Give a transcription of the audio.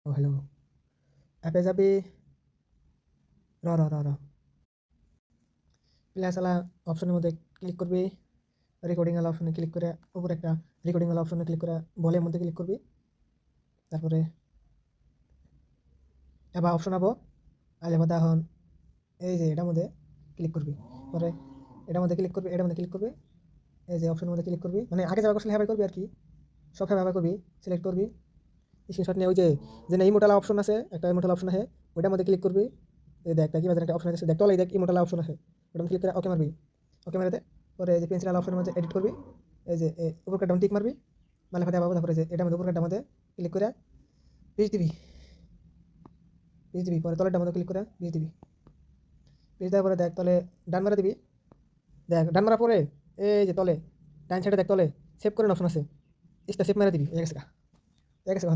ও hello, অ্যাপে যাবি। র র র র প্লাস আলা অপশনের মধ্যে ক্লিক করবি। রেকর্ডিং আলা অপশনে ক্লিক করে উপরে একটা রেকর্ডিং আলা অপশনে ক্লিক করে ভলিউমের মধ্যে ক্লিক করবি। তারপরে এবার অপশন আবো আলে বাদা এখন এই যে এটার মধ্যে ক্লিক করবি। পরে এটার মধ্যে ক্লিক করবি, এটার মধ্যে ক্লিক করবি, এই যে অপশনের মধ্যে ক্লিক করবি, মানে আগে যাওয়ার করলে হ্যাঁ করবি আর কি, সব হ্যাঁ করবি, সিলেক্ট করবি স্ক্রিনশট নিয়ে ওই যে যে ইমোটালা অপশন আছে, একটা ইমোটালা অপশন আছে, ওইটার মধ্যে ক্লিক করবি। এই দেখ কি বাজার একটা অপশন আছে, দেখ তলাই দেখ ইমোটালা অপশন আছে, ওটা ক্লিক করে ওকে মারবি। ওকে মেরে দে। পরে এই যে পেন্সিল অপশনের মধ্যে এডিট করবি, এই যে উপর ডাউন টিক মারবি, মানে ফাতে পাবো। তারপরে যে এটার মধ্যে উপর মধ্যে ক্লিক করে পেজ দিবি, পেজ দিবি। পরে তলেরটার মধ্যে ক্লিক করে পেজ দিবি। পেজ দেওয়ার পরে দেখ তলে ডান মারা দিবি। দেখ ডান মারা পরে এই যে তলে ডান সাইডে দেখ তলে সেভ করে অপশন আছে, সেভ মেরে দিবি। এক গেছে গা, এক গেছে